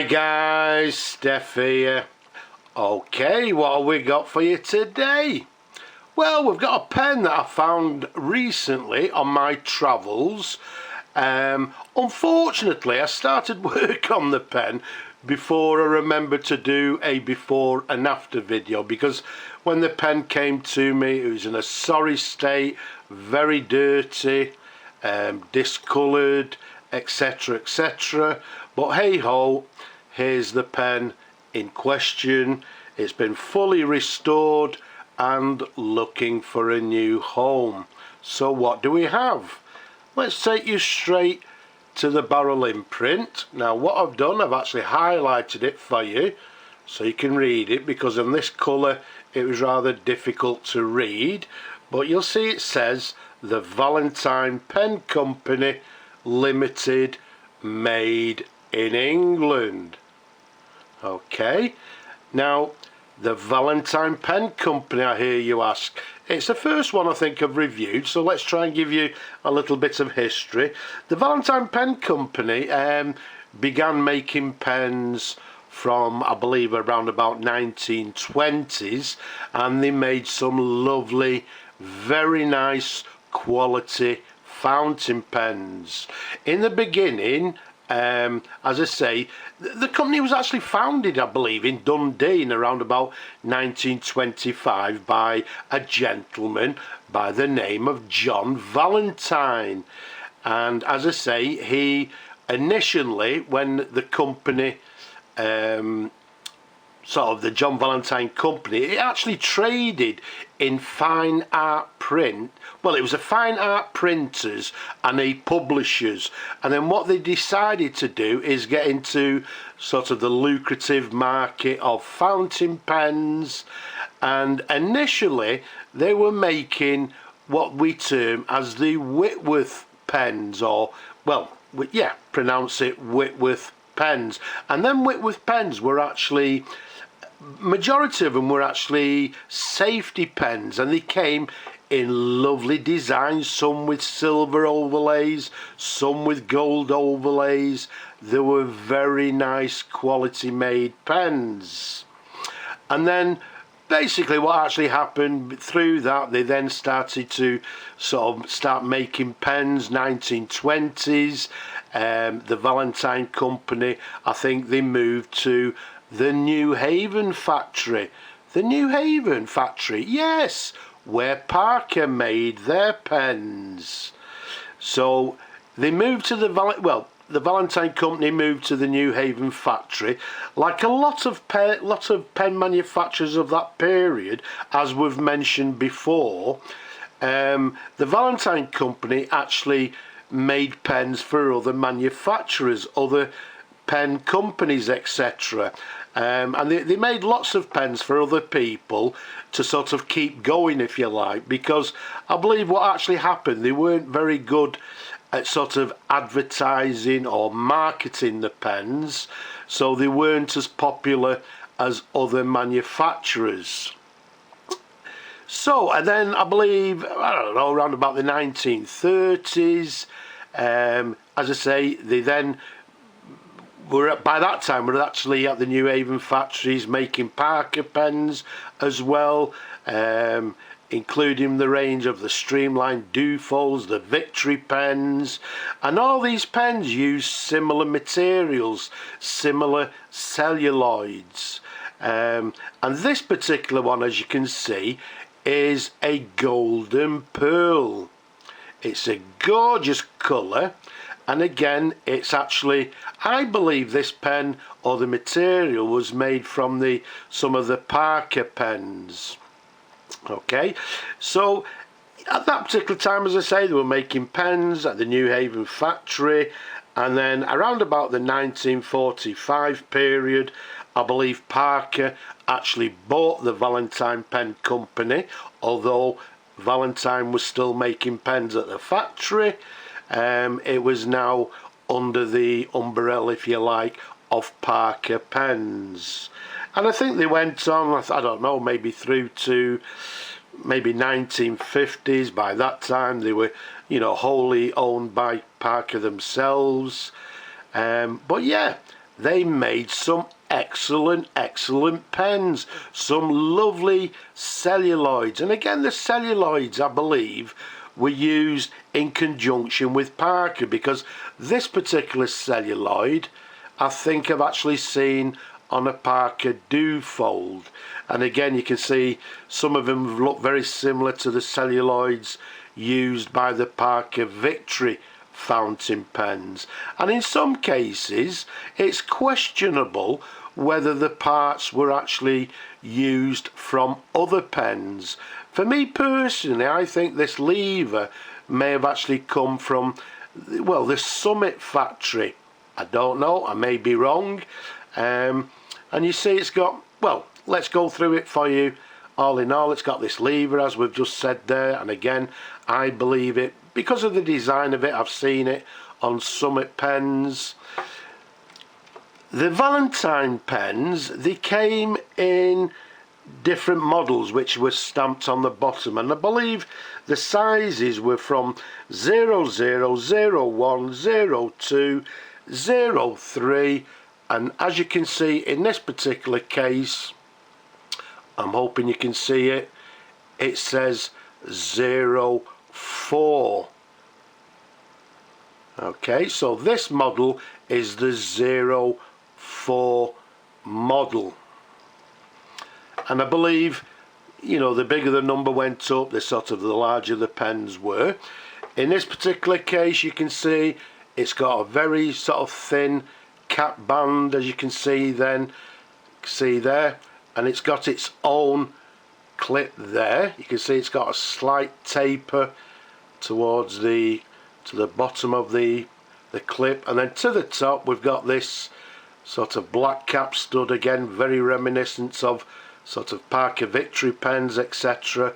guys, Steph here. Okay, what have we got for you today? Well, we've got a pen that I found recently on my travels. Unfortunately, I started work on the pen before I remembered to do a before and after video, because when the pen came to me it was in a sorry state, very dirty, discoloured, etc, etc. But hey ho, here's the pen in question. It's been fully restored and looking for a new home. So what do we have? Let's take you straight to the barrel imprint. Now what I've done, I've actually highlighted it for you so you can read it, because in this colour it was rather difficult to read, but you'll see it says the Valentine Pen Company Limited, made in England. Okay, now the Valentine Pen Company, I hear you ask. It's the first one I think I've reviewed, so let's try and give you a little bit of history. The Valentine Pen Company began making pens from, I believe, around about 1920s, and they made some lovely, very nice quality fountain pens. In the beginning, as I say, the company was actually founded, I believe, in Dundee in around about 1925 by a gentleman by the name of John Valentine. And as I say, he initially, when the company sort of the John Valentine Company, it actually traded in fine art print. Well, it was a fine art printers and a publishers, and then what they decided to do is get into sort of the lucrative market of fountain pens. And initially they were making what we term as the Whitworth pens, or well, yeah, pronounce it Whitworth pens. And then Whitworth pens were actually, majority of them were actually safety pens, and they came in lovely designs, some with silver overlays, some with gold overlays. They were very nice quality made pens. And then basically what actually happened through that, they then started to sort of start making pens, 1920s. The Valentine Company, I think they moved to the Newhaven factory. The Newhaven factory, yes, where Parker made their pens. So they moved to the Valentine Company moved to the Newhaven factory, like a lot of pen manufacturers of that period, as we've mentioned before. The Valentine Company actually made pens for other manufacturers, other pen companies, etc. And they made lots of pens for other people to sort of keep going, if you like, because I believe what actually happened, they weren't very good at sort of advertising or marketing the pens, so they weren't as popular as other manufacturers. So, and then I believe, I don't know, around about the 1930s, as I say, they then by that time we're actually at the Newhaven factories making Parker pens as well, including the range of the streamlined Dufols, the Victory pens, and all these pens use similar materials, similar celluloids. And this particular one, as you can see, is a golden pearl. It's a gorgeous colour, and again, it's actually, I believe this pen or the material was made from some of the Parker pens. Okay, so at that particular time, as I say, they were making pens at the Newhaven factory, and then around about the 1945 period, I believe Parker actually bought the Valentine Pen Company, although Valentine was still making pens at the factory. It was now under the umbrella, if you like, of Parker pens. And I think they went on, I don't know, maybe through to maybe 1950s. By that time they were, wholly owned by Parker themselves. But yeah, they made some excellent pens, some lovely celluloids. And again, the celluloids, I believe, were used in conjunction with Parker, because this particular celluloid I think I've actually seen on a Parker Dufold. And again, you can see some of them look very similar to the celluloids used by the Parker Victory fountain pens, and in some cases it's questionable whether the parts were actually used from other pens. For me personally, I think this lever may have actually come from, well, the Summit factory. I don't know, I may be wrong. And you see it's got, well, let's go through it for you. All in all, it's got this lever, as we've just said there, and again, I believe it because of the design of it. I've seen it on Summit pens. The Valentine pens, they came in different models which were stamped on the bottom, and I believe the sizes were from 00, 01, 02, 03, and as you can see in this particular case, I'm hoping you can see it, it says 04. Okay, so this model is the 04 model. And I believe, you know, the bigger the number went up, the larger the pens were. In this particular case, you can see it's got a very sort of thin cap band, as you can see there, and it's got its own clip there. You can see it's got a slight taper towards to the bottom of the clip, and then to the top we've got this sort of black cap stud, again very reminiscent of sort of Parker Victory pens, etc.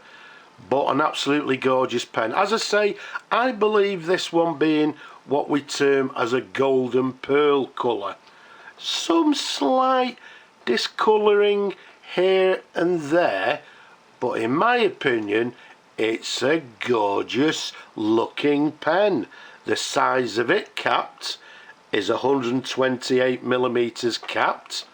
But an absolutely gorgeous pen. As I say, I believe this one being what we term as a golden pearl colour. Some slight discolouring here and there, but in my opinion it's a gorgeous looking pen. The size of it capped is 128mm capped.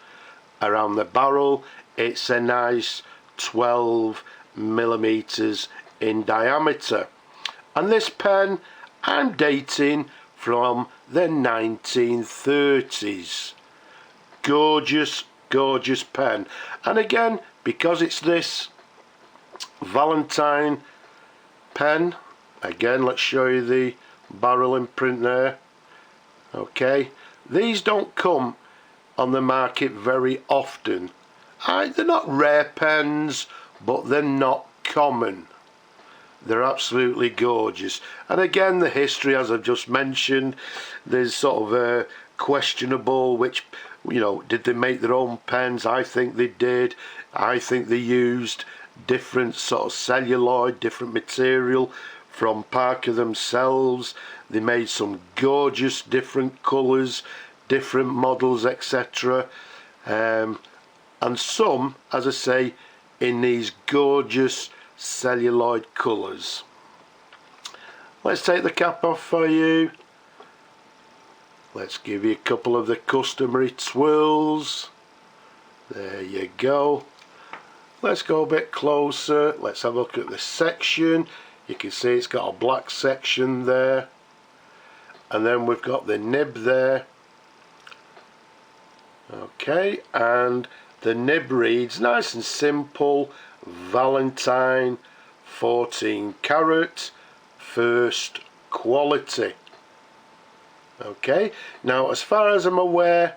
Around the barrel it's a nice 12mm in diameter, and this pen I'm dating from the 1930s. Gorgeous pen. And again, because it's this Valentine pen, again let's show you the barrel imprint there. Okay, these don't come on the market very often. They're not rare pens, but they're not common. They're absolutely gorgeous. And again, the history, as I've just mentioned, there's sort of questionable which, you know, did they make their own pens? I think they did. I think they used different sort of celluloid, different material from Parker themselves. They made some gorgeous different colours, different models, etc. And some, as I say, in these gorgeous celluloid colours. Let's take the cap off for you. Let's give you a couple of the customary twirls. There you go. Let's go a bit closer. Let's have a look at the section. You can see it's got a black section there, and then we've got the nib there. Okay, and the nib reads nice and simple: Valentine 14 carat, first quality. Okay, now as far as I'm aware,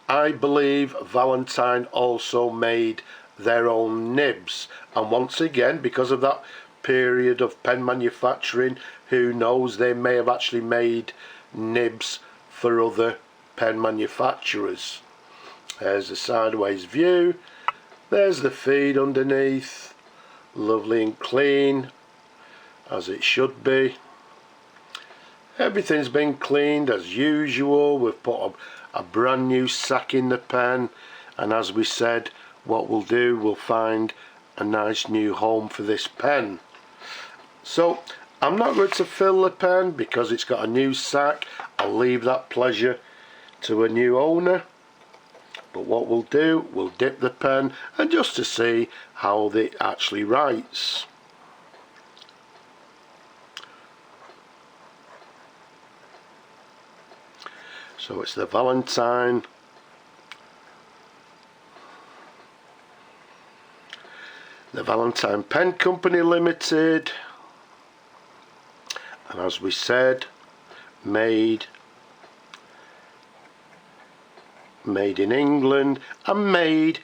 I believe Valentine also made their own nibs, and once again, because of that period of pen manufacturing, who knows, they may have actually made nibs for other pen manufacturers. There's the sideways view, there's the feed underneath, lovely and clean as it should be. Everything's been cleaned as usual. We've put a brand new sack in the pen, and as we said, what we'll do, we'll find a nice new home for this pen. So I'm not going to fill the pen because it's got a new sack. I'll leave that pleasure to a new owner. but what we'll do, we'll dip the pen and just to see how it actually writes. So it's the Valentine Pen Company Limited, and as we said, made in England and made,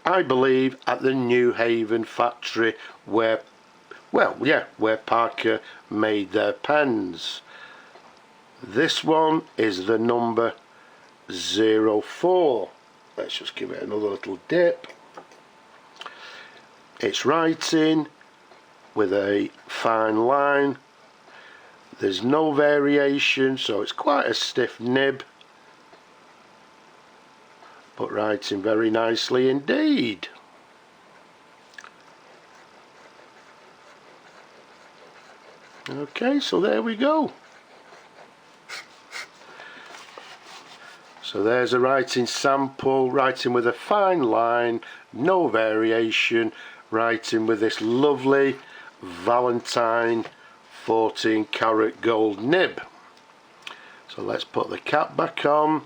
I believe, at the Newhaven factory where Parker made their pens. This one is the number 04. Let's just give it another little dip. It's writing with a fine line. There's no variation, so it's quite a stiff nib, but writing very nicely indeed. Okay, so there we go. So there's a writing sample, writing with a fine line, no variation, writing with this lovely Valentine 14 karat gold nib. So let's put the cap back on,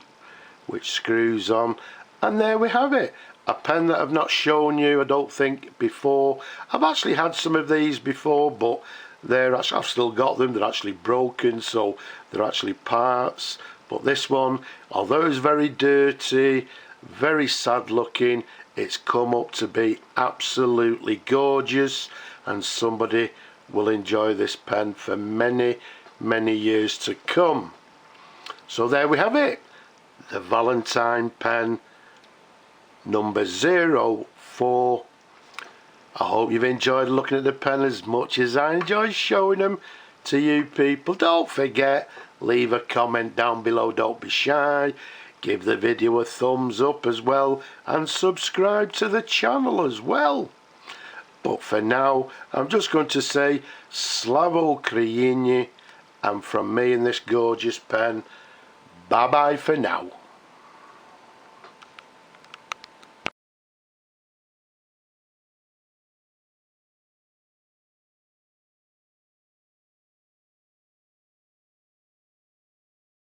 which screws on, and there we have it. A pen that I've not shown you, I don't think, before. I've actually had some of these before, but I've still got them. They're actually broken, so they're actually parts. But this one, although it's very dirty, very sad looking, it's come up to be absolutely gorgeous, and somebody will enjoy this pen for many, many years to come. So there we have it, the Valentine pen number 04. I hope you've enjoyed looking at the pen as much as I enjoy showing them to you people. Don't forget, leave a comment down below, don't be shy. Give the video a thumbs up as well, and subscribe to the channel as well. But for now, I'm just going to say Slavo Ukraini, and from me and this gorgeous pen, bye bye for now.